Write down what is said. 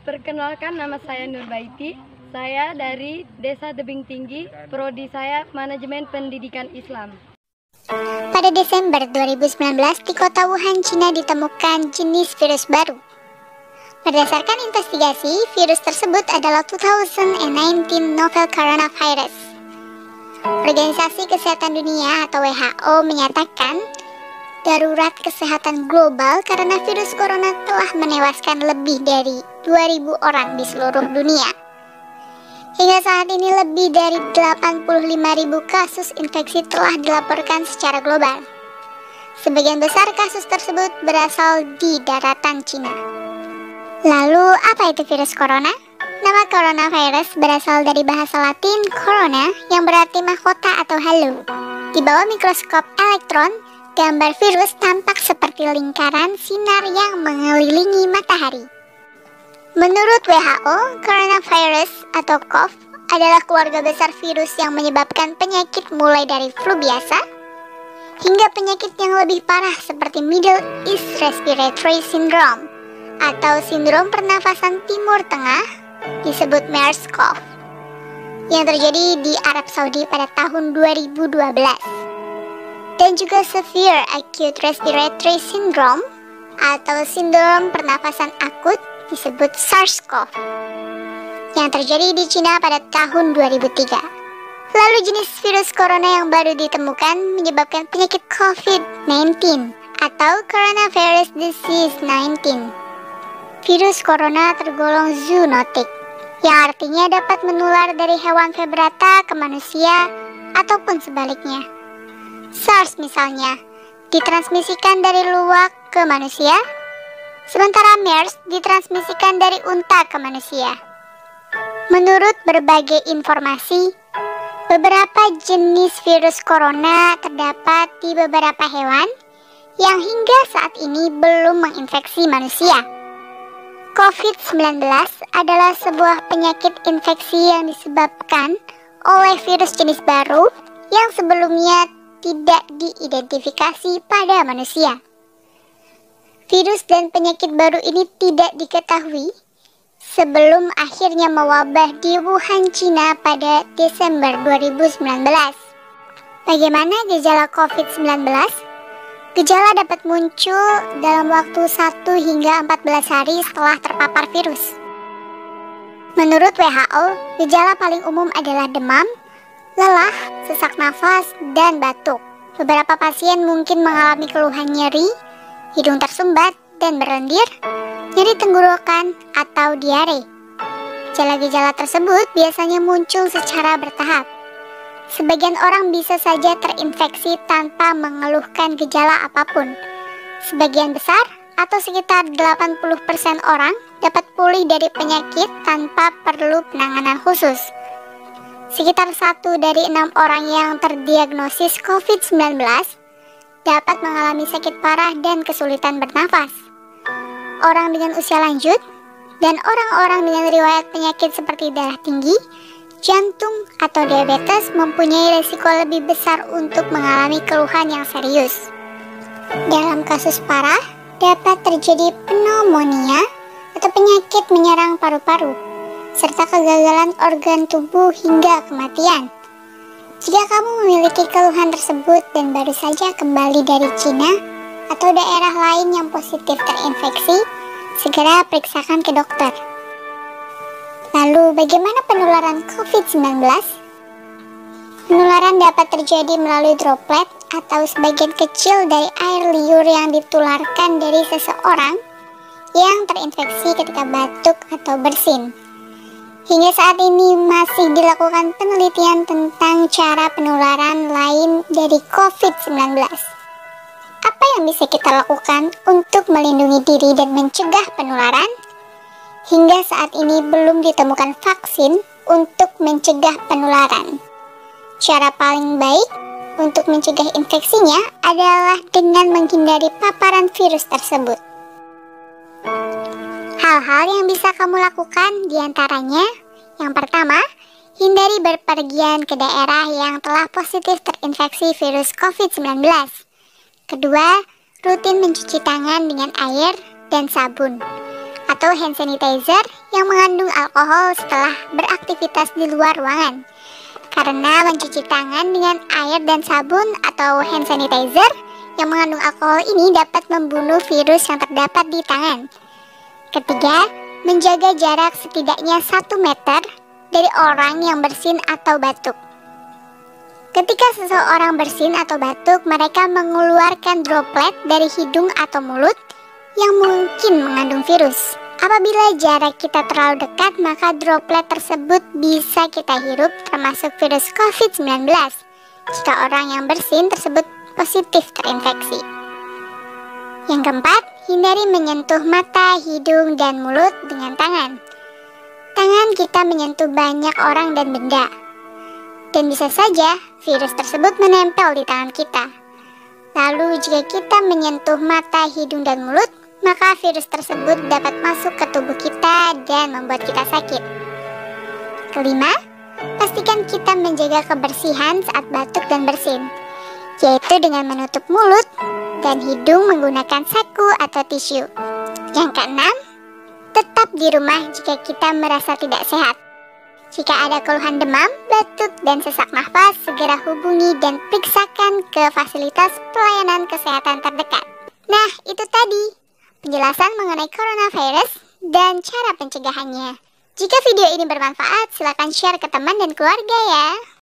Perkenalkan, nama saya Nurbaiti. Saya dari Desa Tebing Tinggi, prodi saya Manajemen Pendidikan Islam. Pada Desember 2019 di kota Wuhan, Cina ditemukan jenis virus baru. Berdasarkan investigasi, virus tersebut adalah 2019 novel coronavirus. Organisasi Kesehatan Dunia atau WHO menyatakan darurat kesehatan global karena virus corona telah menewaskan lebih dari 2.000 orang di seluruh dunia. Hingga saat ini lebih dari 85.000 kasus infeksi telah dilaporkan secara global. Sebagian besar kasus tersebut berasal di daratan Cina. Lalu apa itu virus corona? Nama coronavirus berasal dari bahasa Latin corona yang berarti mahkota atau halo. Di bawah mikroskop elektron, gambar virus tampak seperti lingkaran sinar yang mengelilingi matahari. Menurut WHO, coronavirus atau COV adalah keluarga besar virus yang menyebabkan penyakit mulai dari flu biasa hingga penyakit yang lebih parah seperti Middle East Respiratory Syndrome atau sindrom pernafasan Timur Tengah disebut MERS-CoV yang terjadi di Arab Saudi pada tahun 2012. Dan juga Severe Acute Respiratory Syndrome atau sindrom pernafasan akut disebut SARS-CoV yang terjadi di Cina pada tahun 2003. Lalu jenis virus corona yang baru ditemukan menyebabkan penyakit COVID-19 atau Coronavirus Disease 19. Virus corona tergolong zoonotic, yang artinya dapat menular dari hewan vertebrata ke manusia ataupun sebaliknya. SARS misalnya, ditransmisikan dari luwak ke manusia, sementara MERS ditransmisikan dari unta ke manusia. Menurut berbagai informasi, beberapa jenis virus corona terdapat di beberapa hewan yang hingga saat ini belum menginfeksi manusia. COVID-19 adalah sebuah penyakit infeksi yang disebabkan oleh virus jenis baru yang sebelumnya tidak diidentifikasi pada manusia. Virus dan penyakit baru ini tidak diketahui sebelum akhirnya mewabah di Wuhan, Cina pada Desember 2019. Bagaimana gejala COVID-19? Gejala dapat muncul dalam waktu 1 hingga 14 hari setelah terpapar virus. Menurut WHO, gejala paling umum adalah demam, lelah, sesak nafas, dan batuk. Beberapa pasien mungkin mengalami keluhan nyeri, hidung tersumbat dan berlendir, nyeri tenggorokan, atau diare. Gejala-gejala tersebut biasanya muncul secara bertahap. Sebagian orang bisa saja terinfeksi tanpa mengeluhkan gejala apapun. Sebagian besar atau sekitar 80% orang dapat pulih dari penyakit tanpa perlu penanganan khusus. Sekitar 1 dari 6 orang yang terdiagnosis COVID-19 dapat mengalami sakit parah dan kesulitan bernafas. Orang dengan usia lanjut dan orang-orang dengan riwayat penyakit seperti darah tinggi, jantung, atau diabetes mempunyai risiko lebih besar untuk mengalami keluhan yang serius. Dalam kasus parah, dapat terjadi pneumonia atau penyakit menyerang paru-paru, serta kegagalan organ tubuh hingga kematian. Jika kamu memiliki keluhan tersebut dan baru saja kembali dari Cina atau daerah lain yang positif terinfeksi, segera periksakan ke dokter. Lalu bagaimana penularan COVID-19? Penularan dapat terjadi melalui droplet atau sebagian kecil dari air liur yang ditularkan dari seseorang yang terinfeksi ketika batuk atau bersin. Hingga saat ini masih dilakukan penelitian tentang cara penularan lain dari COVID-19. Apa yang bisa kita lakukan untuk melindungi diri dan mencegah penularan? Hingga saat ini belum ditemukan vaksin untuk mencegah penularan. Cara paling baik untuk mencegah infeksinya adalah dengan menghindari paparan virus tersebut. Hal-hal yang bisa kamu lakukan diantaranya, yang pertama, hindari berpergian ke daerah yang telah positif terinfeksi virus COVID-19. Kedua, rutin mencuci tangan dengan air dan sabun, atau hand sanitizer yang mengandung alkohol setelah beraktivitas di luar ruangan. Karena mencuci tangan dengan air dan sabun atau hand sanitizer yang mengandung alkohol ini dapat membunuh virus yang terdapat di tangan. Ketiga, menjaga jarak setidaknya 1 meter dari orang yang bersin atau batuk. Ketika seseorang bersin atau batuk, mereka mengeluarkan droplet dari hidung atau mulut yang mungkin mengandung virus. Apabila jarak kita terlalu dekat, maka droplet tersebut bisa kita hirup, termasuk virus COVID-19 jika orang yang bersin tersebut positif terinfeksi. Yang keempat, hindari menyentuh mata, hidung, dan mulut dengan tangan. Tangan kita menyentuh banyak orang dan benda, dan bisa saja virus tersebut menempel di tangan kita. Lalu jika kita menyentuh mata, hidung, dan mulut, maka virus tersebut dapat masuk ke tubuh kita dan membuat kita sakit. Kelima, pastikan kita menjaga kebersihan saat batuk dan bersin, yaitu dengan menutup mulut dan hidung menggunakan saku atau tisu. Yang keenam, tetap di rumah jika kita merasa tidak sehat. Jika ada keluhan demam, batuk, dan sesak nafas, segera hubungi dan periksakan ke fasilitas pelayanan kesehatan terdekat. Nah, itu tadi penjelasan mengenai coronavirus dan cara pencegahannya. Jika video ini bermanfaat, silakan share ke teman dan keluarga ya.